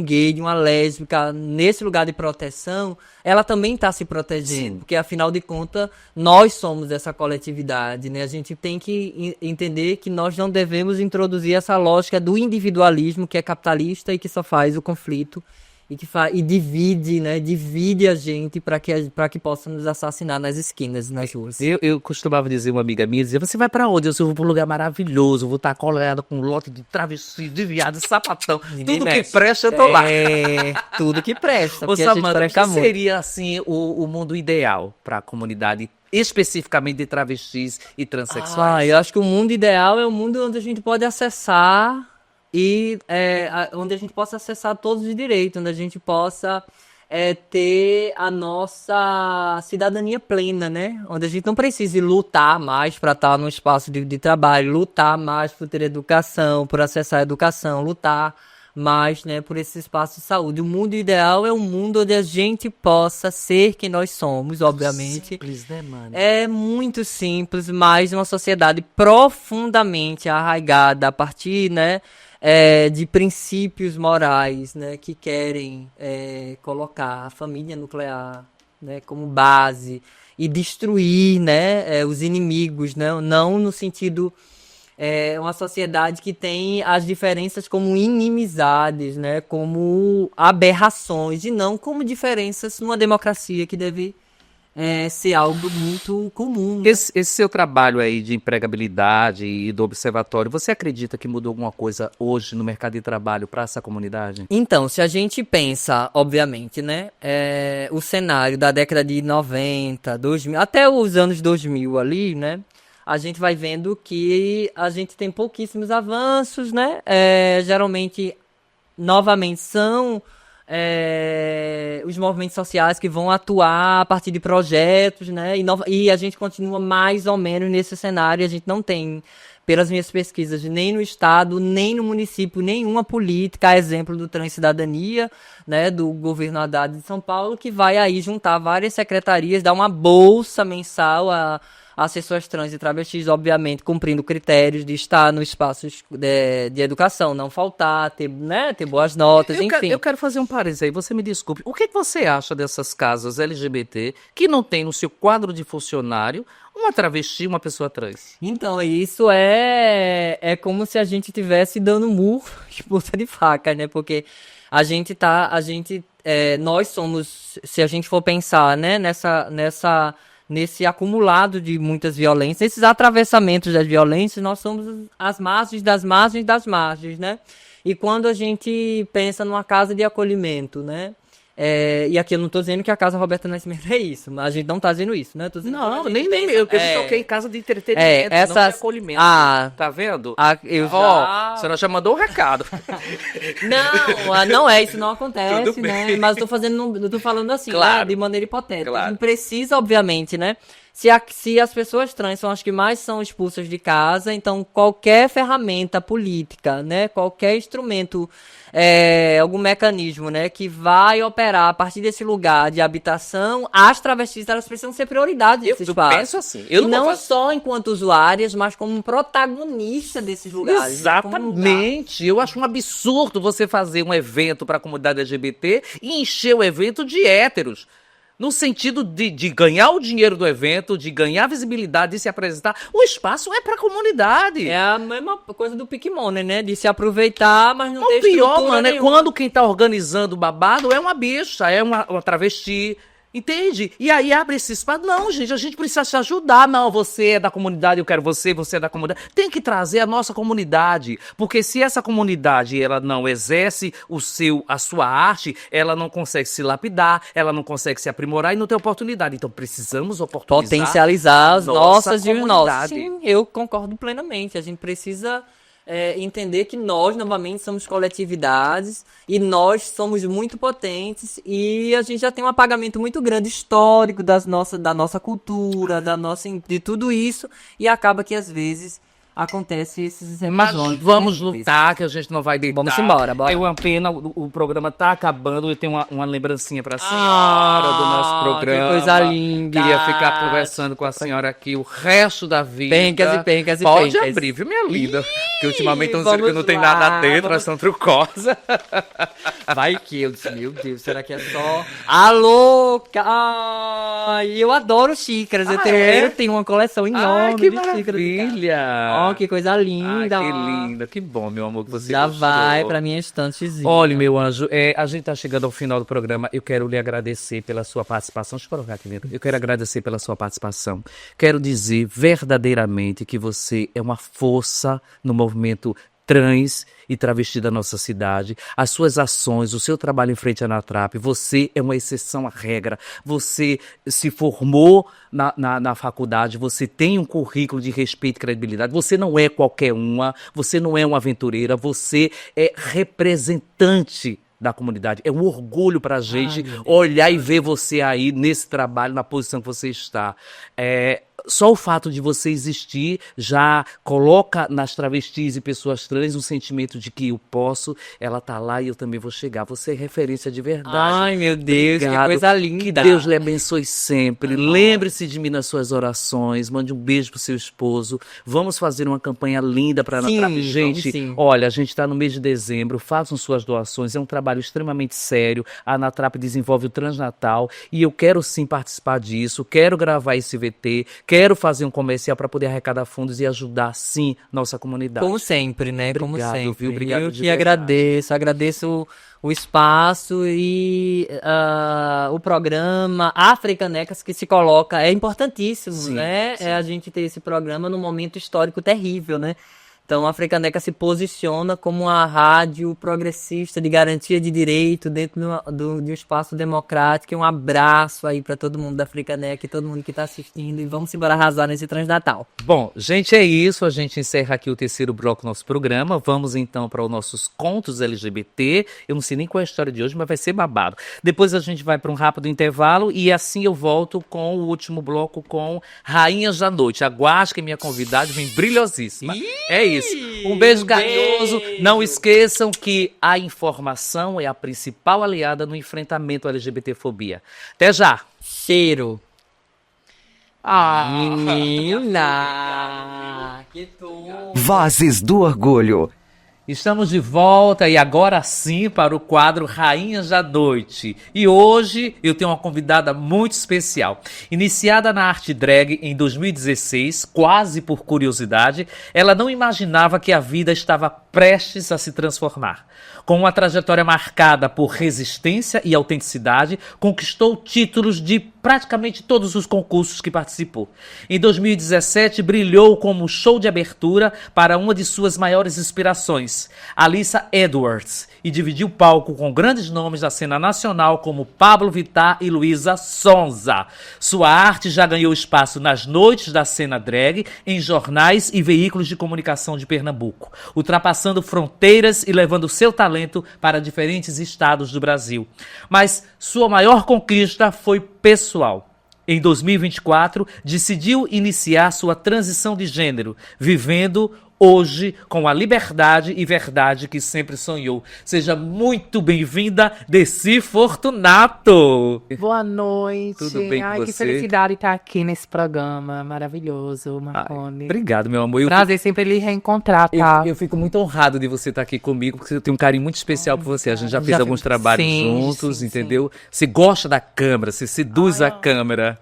gay, de uma lésbica, nesse lugar de proteção, ela também está se protegendo, porque afinal de contas, nós somos essa coletividade, né? A gente tem que entender que nós não devemos introduzir essa lógica do individualismo que é capitalista e que só faz o conflito e divide, né? Divide a gente para que possa nos assassinar nas esquinas, nas ruas. Eu costumava dizer, uma amiga minha dizia: você vai pra onde? Eu vou pra um lugar maravilhoso, vou estar colada com um lote de travesti, de viado, de sapatão. Tudo que presta, eu tô lá. Tudo que presta. Ô, Samanta, o que seria assim o mundo ideal pra comunidade, especificamente de travestis e transexuais? Eu acho que o mundo ideal é o mundo onde a gente pode acessar e onde a gente possa acessar todos os direitos, onde a gente possa ter a nossa cidadania plena, né? Onde a gente não precise lutar mais para estar no espaço de trabalho, lutar mais por ter educação, por acessar a educação, lutar mais, né, por esse espaço de saúde. O mundo ideal é um mundo onde a gente possa ser quem nós somos, obviamente. Simples, né, mano? É muito simples, mas uma sociedade profundamente arraigada a partir, né, de princípios morais, né, que querem colocar a família nuclear, né, como base e destruir, né, os inimigos, né, não no sentido uma sociedade que tem as diferenças como inimizades, né, como aberrações, e não como diferenças numa democracia que deve ser algo muito comum. Né? Esse seu trabalho aí de empregabilidade e do observatório, você acredita que mudou alguma coisa hoje no mercado de trabalho para essa comunidade? Então, se a gente pensa, obviamente, né, o cenário da década de 90, 2000, até os anos 2000 ali, né, a gente vai vendo que a gente tem pouquíssimos avanços, né? Geralmente, novamente, são os movimentos sociais que vão atuar a partir de projetos, né? E a gente continua mais ou menos nesse cenário. A gente não tem, pelas minhas pesquisas, nem no estado, nem no município, nenhuma política, a exemplo do Transcidadania, né, do governo Haddad de São Paulo, que vai aí juntar várias secretarias, dar uma bolsa mensal as pessoas trans e travestis, obviamente, cumprindo critérios de estar nos espaços de educação, não faltar, ter boas notas, enfim. Eu quero fazer um parênteses aí, você me desculpe. O que você acha dessas casas LGBT que não tem no seu quadro de funcionário uma travesti, uma pessoa trans? Então, isso é como se a gente estivesse dando murro de ponta de faca, né? Porque nós somos, se a gente for pensar, né, nesse acumulado de muitas violências, esses atravessamentos das violências, nós somos as margens das margens das margens, né? E quando a gente pensa numa casa de acolhimento, né? E aqui eu não estou dizendo que a Casa Roberta Nascimento é isso, mas a gente não está dizendo isso, né? Não, nem eu, porque eu toquei em casa de entretenimento, não de acolhimento. Tá vendo? Você já mandou o recado. Não é, isso não acontece, né? Mas eu tô falando assim, claro, de maneira hipotética. Claro. A gente precisa, obviamente, né, Se as pessoas trans são as que mais são expulsas de casa, então qualquer ferramenta política, né, qualquer instrumento, algum mecanismo, né, que vai operar a partir desse lugar de habitação, as travestis, elas precisam ser prioridade nesse espaço. Eu penso assim. Eu não só enquanto usuárias, mas como protagonista desses lugares. Exatamente. Eu acho um absurdo você fazer um evento para a comunidade LGBT e encher o evento de héteros. No sentido de ganhar o dinheiro do evento, de ganhar visibilidade, de se apresentar. O espaço é para a comunidade. É a mesma coisa do Pick Money, né? De se aproveitar, mas não ter pior, estrutura mano, é nenhuma. quando quem tá organizando o babado é uma bicha, é uma travesti. Entende? E aí abre esse espaço. Não, gente, a gente precisa se ajudar. Não, você é da comunidade, eu quero você é da comunidade. Tem que trazer a nossa comunidade. Porque se essa comunidade ela não exerce a sua arte, ela não consegue se lapidar, ela não consegue se aprimorar e não tem oportunidade. Então precisamos oportunizar. Potencializar as nossas e os nossos. comunidade. Sim, eu concordo plenamente. A gente precisa entender que nós, novamente, somos coletividades e nós somos muito potentes e a gente já tem um apagamento muito grande histórico da nossa cultura, de tudo isso, e acaba que às vezes acontece esses Mas episódios. vamos lutar, que a gente não vai deitar. Vamos embora, bora. É uma pena, o programa tá acabando. Eu tenho uma lembrancinha pra senhora do nosso programa. Que coisa linda. Queria ficar conversando com a senhora aqui o resto da vida. Pencas e pencas e Pode pencas. abrir, viu, minha linda? Porque ultimamente estão vamos dizendo que não tem lá, nada dentro, vamos- elas são trucosas. Vai que eu disse, meu Deus, será que é só a louca? Ai, eu adoro xícaras. Eu tenho uma coleção enorme Ai, que de xícaras. maravilha. Ó, que coisa linda. Ai, que linda, que bom, meu amor, que você Já gostou. vai pra minha estantezinha. Olha, meu anjo, a gente tá chegando ao final do programa. Eu quero lhe agradecer pela sua participação. Deixa eu colocar aqui dentro. Eu quero agradecer pela sua participação. Quero dizer verdadeiramente que você é uma força no movimento trans e travesti da nossa cidade. As suas ações, o seu trabalho em frente à Anatrap, você é uma exceção à regra. Você se formou na faculdade, você tem um currículo de respeito e credibilidade. Você não é qualquer uma, você não é uma aventureira, você é representante da comunidade. É um orgulho pra gente olhar e ver você aí nesse trabalho, na posição que você está. Só o fato de você existir já coloca nas travestis e pessoas trans um sentimento de que eu posso, ela tá lá e eu também vou chegar. Você é referência de verdade. Ai, meu Deus, Obrigado. que coisa linda. Que Deus lhe abençoe sempre. Lembre-se de mim nas suas orações. Mande um beijo pro seu esposo. Vamos fazer uma campanha linda para a Sim, Anatrap. vamos Gente, sim. olha, a gente está no mês de dezembro. Façam suas doações. É um trabalho extremamente sério. A Anatrap desenvolve o Transnatal e eu quero sim participar disso. Quero gravar esse VT. Quero fazer um comercial para poder arrecadar fundos e ajudar sim nossa comunidade. Como sempre, né? Obrigado, Como sempre. viu? Obrigado Eu de que verdade. agradeço o espaço e o programa Africanecas que se coloca. É importantíssimo, Sim, né? sim. É a gente ter esse programa num momento histórico terrível, né? Então, a Africaneca se posiciona como uma rádio progressista de garantia de direito dentro de um espaço democrático. E um abraço aí para todo mundo da Africaneca e todo mundo que está assistindo. E vamos embora arrasar nesse Transnatal. Bom, gente, é isso. A gente encerra aqui o terceiro bloco do nosso programa. Vamos então para os nossos contos LGBT. Eu não sei nem qual é a história de hoje, mas vai ser babado. Depois a gente vai para um rápido intervalo e assim eu volto com o último bloco com Rainhas da Noite. Aguarde que minha convidada vem brilhosíssima. É isso. Um beijo carinhoso. Não esqueçam que a informação é a principal aliada no enfrentamento à LGBTfobia. Até já! Cheiro. Menina! Que tudo! Vozes do Orgulho. Estamos de volta e agora sim para o quadro Rainhas da Noite. E hoje eu tenho uma convidada muito especial. Iniciada na arte drag em 2016, quase por curiosidade, ela não imaginava que a vida estava prestes a se transformar. Com uma trajetória marcada por resistência e autenticidade, conquistou títulos de praticamente todos os concursos que participou. Em 2017, brilhou como show de abertura para uma de suas maiores inspirações, Alyssa Edwards, e dividiu palco com grandes nomes da cena nacional como Pablo Vittar e Luísa Sonza. Sua arte já ganhou espaço nas noites da cena drag, em jornais e veículos de comunicação de Pernambuco, ultrapassando fronteiras e levando seu talento para diferentes estados do Brasil. Mas sua maior conquista foi pessoal. em 2024, decidiu iniciar sua transição de gênero, vivendo hoje com a liberdade e verdade que sempre sonhou. Seja muito bem-vinda, Desi Fortunato. Boa noite. Tudo bem com Ai, que você? felicidade estar aqui nesse programa maravilhoso, Marconi. Obrigado, meu amor. Prazer sempre lhe reencontrar, tá? Eu fico muito honrado de você estar aqui comigo, porque eu tenho um carinho muito especial por você. A gente já fez alguns trabalhos sim, juntos, sim, entendeu? Você gosta da câmera, você seduz a câmera.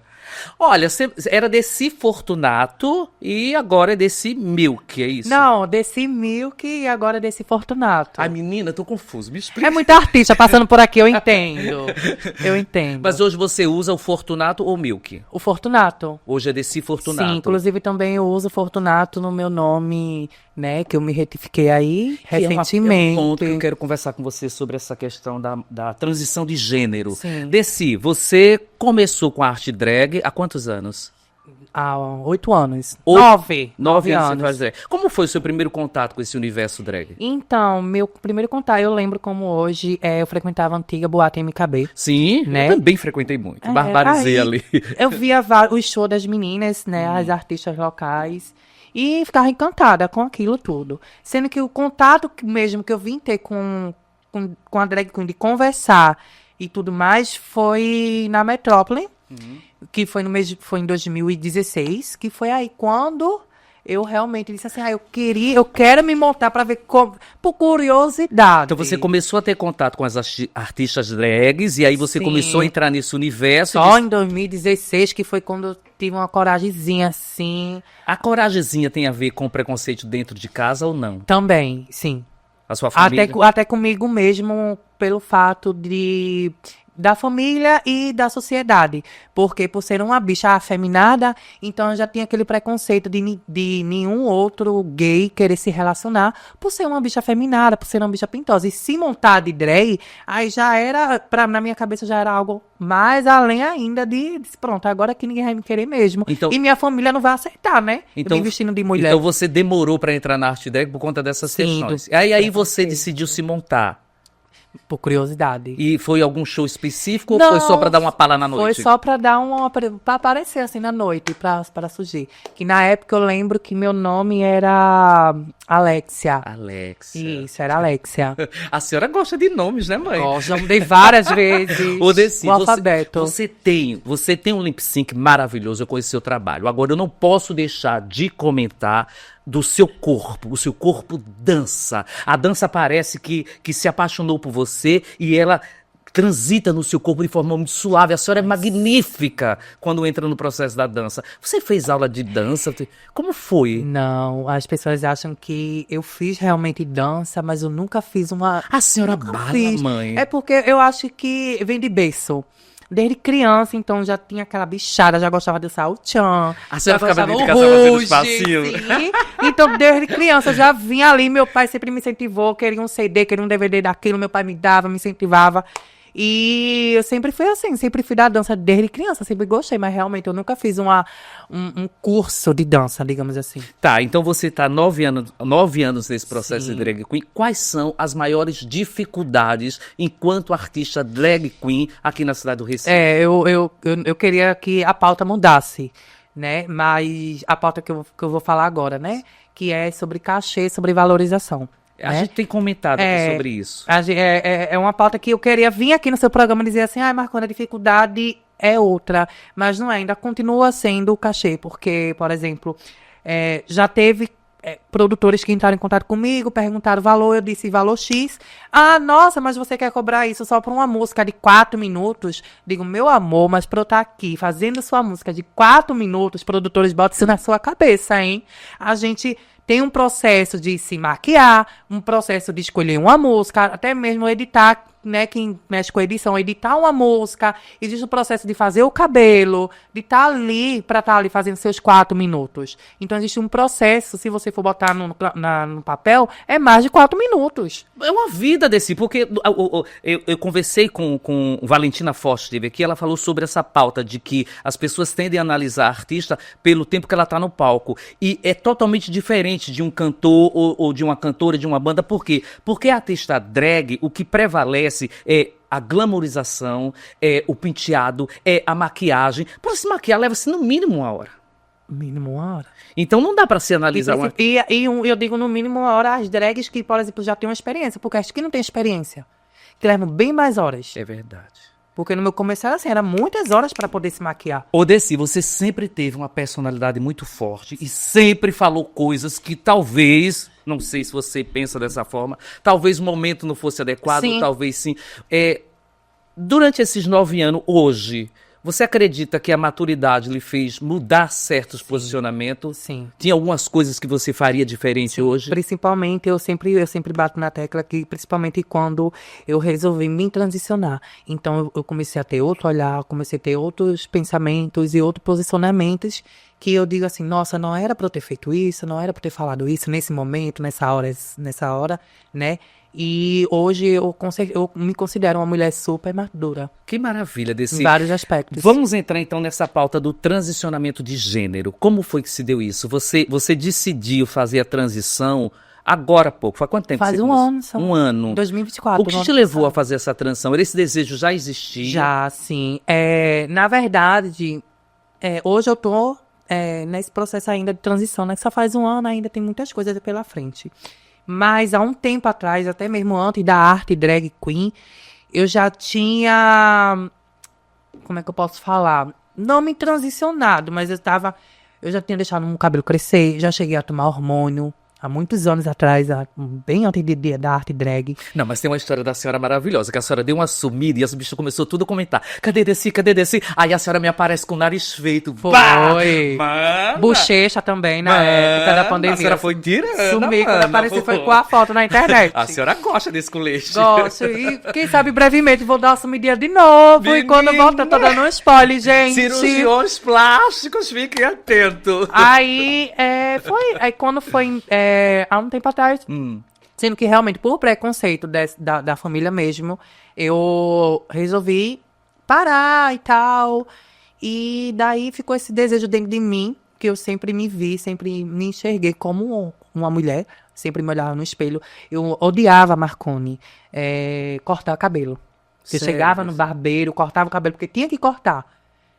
Olha, você era Desi Fortunato e agora é Desi Milk, é isso? Não, desse Milk e agora desse Fortunato. Ai, menina, tô confuso, me explica. É muita artista passando por aqui, eu entendo. Eu entendo. Mas hoje você usa o Fortunato ou Milk? O Fortunato. Hoje é Desi Fortunato. Sim, inclusive também eu uso Fortunato no meu nome, né, que eu me retifiquei aí Que é um recentemente. ponto que eu quero conversar com você sobre essa questão da transição de gênero. Sim. Desi, você começou com a arte drag há quantos anos? Há 8 anos. Nove 9 anos. Você anos. faz drag. Como foi o seu primeiro contato com esse universo drag? Então, meu primeiro contato, eu lembro como hoje, eu frequentava a antiga boate MKB. Sim, Né? eu também frequentei muito. Barbarizei aí ali. Eu via os shows das meninas, né, as artistas locais, e ficava encantada com aquilo tudo. Sendo que o contato mesmo que eu vim ter com a drag queen, de conversar e tudo mais, foi na Metrópole, que foi foi em 2016, que foi aí quando eu realmente disse assim, eu quero me montar para ver como, por curiosidade. Então você começou a ter contato com as artistas drags e aí você Sim. começou a entrar nesse universo. Só em 2016, que foi quando eu tive uma coragemzinha assim. A coragemzinha tem a ver com preconceito dentro de casa ou não? Também, sim. A sua família? Até comigo mesmo, pelo fato da família e da sociedade. Porque por ser uma bicha afeminada, então eu já tinha aquele preconceito de nenhum outro gay querer se relacionar por ser uma bicha afeminada, por ser uma bicha pintosa. E se montar de drag, aí já era, na minha cabeça já era algo mais além ainda pronto, agora que ninguém vai me querer mesmo. Então- e minha família não vai aceitar, né? Então, eu me vestindo de mulher. Então você demorou pra entrar na arte drag por conta dessas Sim, questões. do Aí você preconceito. decidiu se montar. Por curiosidade. E foi algum show específico ou foi só pra dar uma pala na noite? Foi só pra dar pra aparecer assim na noite, pra surgir. Que na época eu lembro que meu nome era Alexia. Alexia. Isso, era Alexia. A senhora gosta de nomes, né, mãe? Ó, já mudei várias vezes Ô, Desi, o alfabeto. Você tem um lip sync maravilhoso, eu conheço seu trabalho. Agora, eu não posso deixar de comentar do seu corpo. O seu corpo dança. A dança parece que se apaixonou por você e ela transita no seu corpo de forma muito suave. A senhora é magnífica quando entra no processo da dança. Você fez aula de dança? Como foi? Não, as pessoas acham que eu fiz realmente dança, mas eu nunca fiz uma... A senhora Nunca bala, fiz. mãe. É porque eu acho que vem de berço. Desde criança, então, já tinha aquela bichada, já gostava de dançar o tchan. A senhora já ficava dentro de gostava casa o fazendo ruge, espacinho? sim. Então, desde criança, eu já vinha ali, meu pai sempre me incentivou, queria um CD, queria um DVD daquilo, meu pai me dava, me incentivava. E eu sempre fui assim, sempre fui da dança desde criança, sempre gostei, mas realmente eu nunca fiz um curso de dança, digamos assim. Tá, então você tá 9 anos nesse processo Sim. de drag queen. Quais são as maiores dificuldades enquanto artista drag queen aqui na cidade do Recife? Eu queria que a pauta mudasse, né? Mas a pauta que eu vou falar agora, né? Que é sobre cachê, sobre valorização. A né? gente tem comentado aqui É, sobre isso. É uma pauta que eu queria vir aqui no seu programa e dizer assim, Marcona, a dificuldade é outra, mas não é, ainda continua sendo o cachê, porque, por exemplo, já teve produtores que entraram em contato comigo, perguntaram o valor, eu disse valor X. Ah, nossa, mas você quer cobrar isso só por uma música de 4 minutos? Digo, meu amor, mas pra eu estar aqui fazendo sua música de 4 minutos, produtores, botam isso na sua cabeça, hein? A gente tem um processo de se maquiar, um processo de escolher uma música, até mesmo editar, né, quem mexe com edição, editar uma música, existe o processo de fazer o cabelo, de estar ali, para estar ali fazendo seus 4 minutos. Então existe um processo, se você for botar no papel, é mais de 4 minutos. É uma vida desse, porque eu conversei com Valentina Forte, esteve aqui, ela falou sobre essa pauta de que as pessoas tendem a analisar a artista pelo tempo que ela está no palco. E é totalmente diferente de um cantor ou de uma cantora, de uma banda. Por quê? Porque a artista drag, o que prevalece é a glamorização, é o penteado, é a maquiagem. Para se maquiar, leva-se no mínimo 1 hora. Mínimo 1 hora. Então não dá para se analisar uma... Eu digo no mínimo 1 hora as drags que, por exemplo, já têm uma experiência, porque as que não têm experiência, que levam bem mais horas. É verdade. Porque no meu começo era assim, era muitas horas para poder se maquiar. Odessi, você sempre teve uma personalidade muito forte e sempre falou coisas que talvez, não sei se você pensa dessa forma, talvez o momento não fosse adequado, Sim. talvez sim. Durante esses 9 anos, hoje, você acredita que a maturidade lhe fez mudar certos posicionamentos? Sim. Tinha algumas coisas que você faria diferente hoje? Principalmente, eu sempre bato na tecla que, principalmente quando eu resolvi me transicionar. Então, eu comecei a ter outro olhar, comecei a ter outros pensamentos e outros posicionamentos que eu digo assim, nossa, não era pra eu ter feito isso, não era pra eu ter falado isso nesse momento, nessa hora, né? E hoje eu me considero uma mulher super madura, Que maravilha desse... em vários aspectos. Vamos entrar então nessa pauta do transicionamento de gênero. Como foi que se deu isso? Você decidiu fazer a transição agora há pouco? Faz quanto tempo Faz você um começou? ano só. Um ano. Em 2024. O que te levou a fazer essa transição? Esse desejo já existia? Já, sim. Na verdade, hoje eu tô nesse processo ainda de transição, né? Só faz um ano, ainda tem muitas coisas pela frente. Mas há um tempo atrás, até mesmo antes da arte drag queen, eu já tinha... Como é que eu posso falar? Não me transicionado, mas eu já tinha deixado o cabelo crescer, já cheguei a tomar hormônio. Há muitos anos atrás, bem antes da arte drag. Não, mas tem uma história da senhora maravilhosa, que a senhora deu uma sumida e as bichas começou tudo a comentar. Cadê Desi? Cadê Desi? Aí a senhora me aparece com o nariz feito. Foi. Mana! Bochecha também, na época da pandemia. A senhora foi tirando, Sumi, quando mana, apareci foi pô. com a foto na internet. A senhora gosta desse com leite. Gosto. E quem sabe brevemente vou dar uma sumidinha de novo. E quando eu volto, eu tô dando um spoiler, gente. Cirurgiões plásticos, fiquem atentos. Aí, Aí quando foi há um tempo atrás, sendo que realmente por preconceito da família mesmo, eu resolvi parar e tal. E daí ficou esse desejo dentro de mim, que eu sempre me vi, sempre me enxerguei como uma mulher, sempre me olhava no espelho. Eu odiava Marconi cortar cabelo. Eu Sério? chegava no barbeiro, cortava o cabelo, porque tinha que cortar.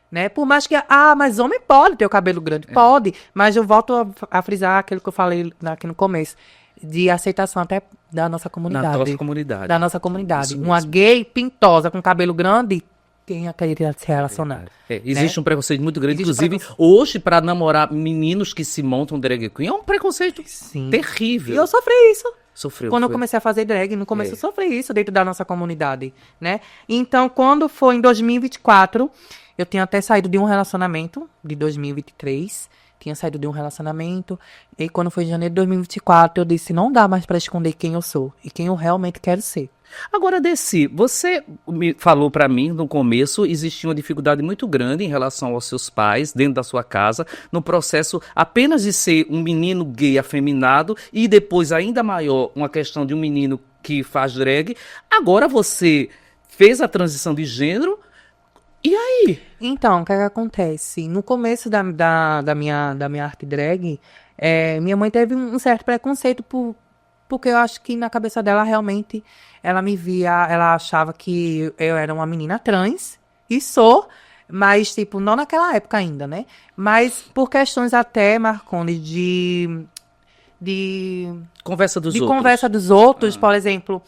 Né? Por mais que, mas homem pode ter o cabelo grande. Pode, mas eu volto a frisar aquilo que eu falei aqui no começo, de aceitação até da nossa comunidade. Na nossa comunidade. Da nossa comunidade. Isso Uma mesmo. gay pintosa com cabelo grande, quem queria se relacionar? Existe um preconceito muito grande. Existe Inclusive, hoje, para namorar meninos que se montam drag queen, é um preconceito Sim. terrível. E eu sofri isso. Sofreu. Quando eu foi. comecei a fazer drag, no começo eu sofri isso dentro da nossa comunidade, né? Então, quando foi em 2024, eu tinha até saído de um relacionamento, de 2023, tinha saído de um relacionamento, e quando foi em janeiro de 2024, eu disse, não dá mais pra esconder quem eu sou, e quem eu realmente quero ser. Agora, Desi, você me falou pra mim no começo, existia uma dificuldade muito grande em relação aos seus pais, dentro da sua casa, no processo apenas de ser um menino gay afeminado e depois, ainda maior, uma questão de um menino que faz drag. Agora você fez a transição de gênero, e aí? Então, o que acontece? No começo da minha arte drag, minha mãe teve um certo preconceito porque eu acho que na cabeça dela realmente ela me via, ela achava que eu era uma menina trans, e sou, mas tipo, não naquela época ainda, né? Mas por questões até, Marconi, de Conversa dos outros. conversa dos outros, por exemplo,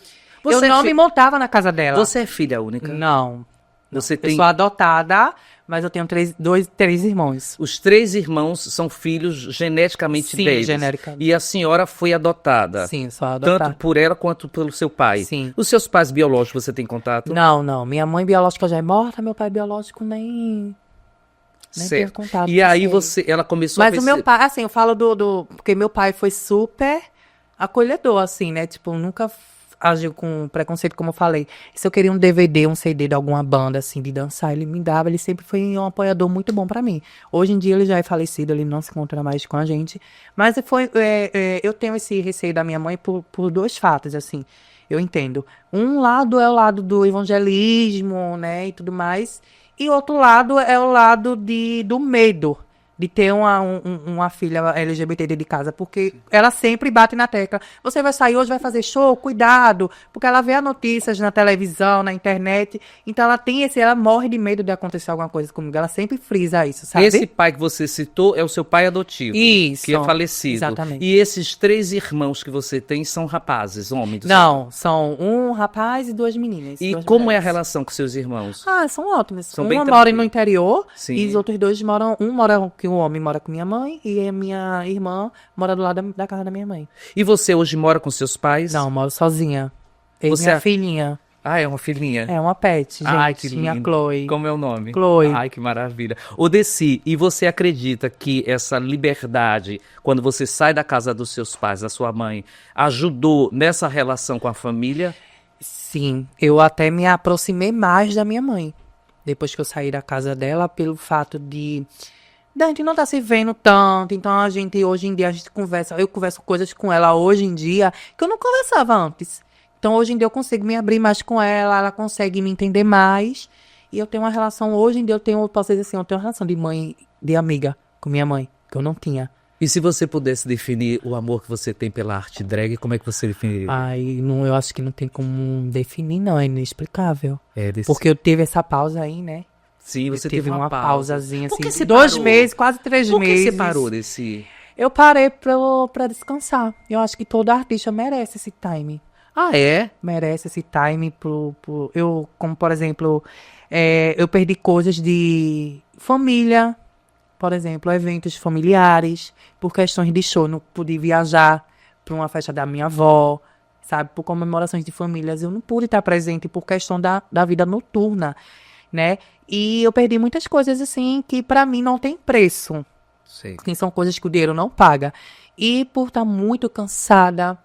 eu Você não é fi- me montava na casa dela. Você é filha única? Não. Você Eu tem... sou adotada, mas eu tenho três irmãos. Os 3 irmãos são filhos geneticamente Sim, deles. genericamente. E a senhora foi adotada. Sim, eu sou adotada. Tanto por ela quanto pelo seu pai. Sim. Os seus pais biológicos você tem contato? Não. Minha mãe biológica já é morta, meu pai biológico nem tenho Certo. contato. E aí não sei. ela começou a Mas o perceber... meu pai, assim, eu falo porque meu pai foi super acolhedor, assim, né? Tipo, nunca agiu com preconceito, como eu falei. Se eu queria um DVD, um CD de alguma banda, assim, de dançar, ele me dava. Ele sempre foi um apoiador muito bom pra mim. Hoje em dia ele já é falecido, ele não se encontra mais com a gente. Mas eu tenho esse receio da minha mãe por 2 fatos, assim. Eu entendo. Um lado é o lado do evangelismo, né, e tudo mais. E outro lado é o lado do medo, de ter uma filha LGBT dentro de casa, porque ela sempre bate na tecla. Você vai sair hoje, vai fazer show, cuidado, porque ela vê as notícias na televisão, na internet, então ela morre de medo de acontecer alguma coisa comigo, ela sempre frisa isso, sabe? Esse pai que você citou é o seu pai adotivo. Isso. Que é falecido. Exatamente. E esses 3 irmãos que você tem são rapazes, homens? Não, são um rapaz e 2 meninas. E 2 como é a mulheres. relação com seus irmãos? Ah, são ótimos. São bem Uma mora tranquilos. no interior Sim. e os outros 2 que o homem mora com minha mãe e a minha irmã mora do lado da casa da minha mãe. E você hoje mora com seus pais? Não, moro sozinha. Eu e Você minha é- filhinha. Ah, é uma filhinha? É uma pet, gente. Ai, que minha lindo. Chloe. Como é o nome? Chloe. Ai, que maravilha. Odessi, e você acredita que essa liberdade, quando você sai da casa dos seus pais, da sua mãe, ajudou nessa relação com a família? Sim, eu até me aproximei mais da minha mãe. Depois que eu saí da casa dela, pelo fato de a gente não tá se vendo tanto, então hoje em dia, eu converso coisas com ela hoje em dia que eu não conversava antes. Então, hoje em dia, eu consigo me abrir mais com ela consegue me entender mais, e eu tenho uma relação, hoje em dia, posso dizer assim, eu tenho uma relação de mãe, de amiga com minha mãe, que eu não tinha. E se você pudesse definir o amor que você tem pela arte drag, como é que você definiria? Aí, não, eu acho que não tem como definir, não, é inexplicável. É desse... Porque eu tive essa pausa aí, né? Sim, você Eu tive uma pausazinha, Por que assim, você 2 parou? meses, quase 3 Por que meses. você parou desse... Eu parei pra descansar. Eu acho que todo artista merece esse time. Ah, é? Merece esse time eu, como por exemplo, eu perdi coisas de família, por exemplo, eventos familiares, por questões de show, não pude viajar para uma festa da minha avó, sabe, por comemorações de famílias, eu não pude estar presente por questão da vida noturna, né, e eu perdi muitas coisas assim que para mim não tem preço, Sei. que são coisas que o dinheiro não paga, e por estar muito cansada.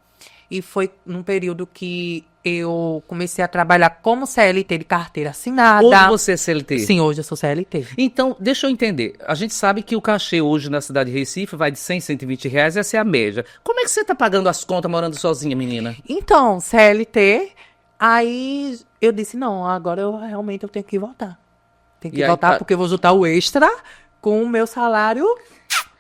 E foi num período que eu comecei a trabalhar como CLT de carteira assinada. Hoje você é CLT? Sim, hoje eu sou CLT. Então, deixa eu entender. A gente sabe que o cachê hoje na cidade de Recife vai de 100, 120 reais, essa é a média. Como é que você tá pagando as contas morando sozinha, menina? Então, CLT, aí eu disse, não, agora eu tenho que voltar. Tenho E que aí voltar tá- porque eu vou juntar o extra com o meu salário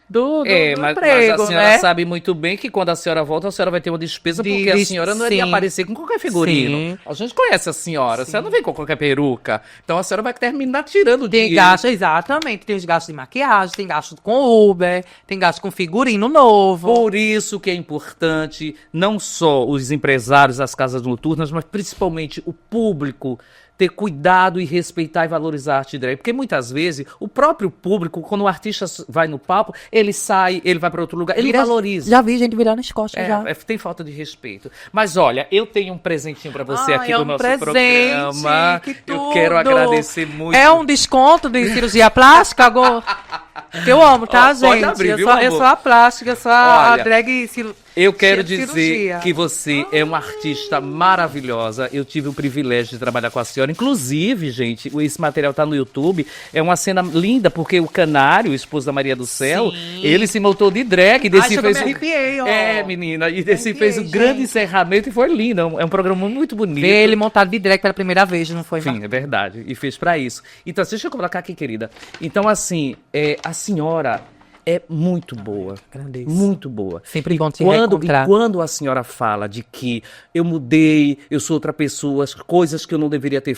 do Mas emprego, a senhora né? sabe muito bem que quando a senhora volta, a senhora vai ter uma despesa, porque a senhora não é de sim. aparecer com qualquer figurino. Sim. A gente conhece a senhora, a senhora não vem com qualquer peruca. Então a senhora vai terminar tirando Tem dinheiro. gasto, exatamente. Tem os gastos de maquiagem, tem gasto com Uber, tem gasto com figurino novo. Por isso que é importante, não só os empresários das casas noturnas, mas principalmente o público ter cuidado e respeitar e valorizar a arte drag. Porque muitas vezes o próprio público, quando o artista vai no palco, ele sai, ele vai para outro lugar, ele valoriza. Já vi gente virar nas costas, já. Tem falta de respeito. Mas olha, eu tenho um presentinho pra você aqui do nosso programa. que Eu tudo. quero agradecer muito. É um desconto de cirurgia plástica, Gô? Que eu amo, tá, Ó, gente? pode abrir, viu, eu amor? sou a plástica, eu sou a Olha, drag Eu quero Cheia de dizer cirurgia. que você é uma artista maravilhosa. Eu tive o privilégio de trabalhar com a senhora. Inclusive, gente, esse material tá no YouTube. É uma cena linda, porque o Canário, o esposo da Maria do Céu, Sim. ele se montou de drag. Desse chegou, fez me arrepiei, ó. É, menina. E desse fez o arrepiei, grande gente. encerramento e foi lindo. É um programa muito bonito. Ver ele montado de drag pela primeira vez, não foi? Sim, é verdade. E fez pra isso. Então, deixa eu colocar aqui, querida. Então, assim, a senhora é muito boa. Agradeço. Muito boa. Sempre bom te E reencontrar. quando a senhora fala de que eu mudei, eu sou outra pessoa, as coisas que eu não deveria ter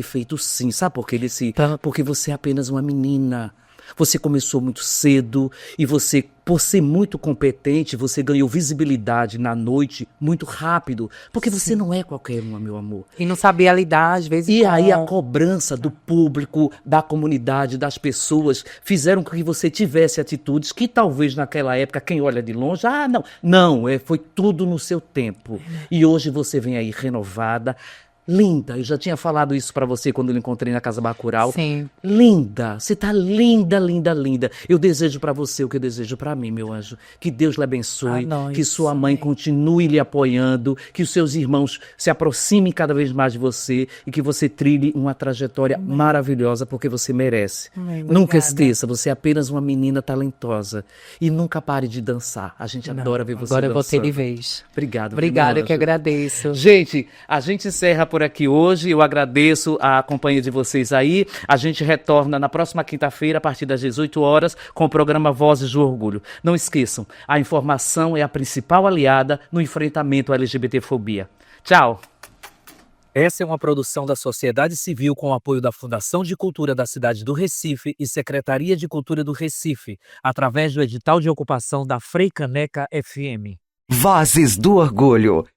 feito sim. Sabe por quê? Tá. Porque você é apenas uma menina. Você começou muito cedo e você, por ser muito competente, você ganhou visibilidade na noite muito rápido. Porque você não é qualquer uma, meu amor. E não sabia lidar, às vezes. E com- aí a cobrança do público, da comunidade, das pessoas, fizeram com que você tivesse atitudes que talvez naquela época, quem olha de longe, foi tudo no seu tempo. E hoje você vem aí renovada, linda. Eu já tinha falado isso pra você quando eu encontrei na Casa Bacurau. Sim. Linda, você tá linda, linda, linda. Eu desejo pra você o que eu desejo pra mim, meu anjo. Que Deus lhe abençoe, A nós. que sua mãe continue lhe apoiando, que os seus irmãos se aproximem cada vez mais de você e que você trilhe uma trajetória maravilhosa porque você merece. Amém, Nunca obrigada. esqueça, você é apenas uma menina talentosa e nunca pare de dançar. A gente adora ver você Agora eu vou ter dançando. de vez. Obrigado. Obrigada, meu eu que anjo. agradeço. Gente, a gente encerra por por aqui hoje. Eu agradeço a companhia de vocês aí. A gente retorna na próxima quinta-feira, a partir das 18 horas, com o programa Vozes do Orgulho. Não esqueçam, a informação é a principal aliada no enfrentamento à LGBTfobia. Tchau! Essa é uma produção da sociedade civil com o apoio da Fundação de Cultura da cidade do Recife e Secretaria de Cultura do Recife, através do edital de ocupação da Frei Caneca FM. Vozes do Orgulho.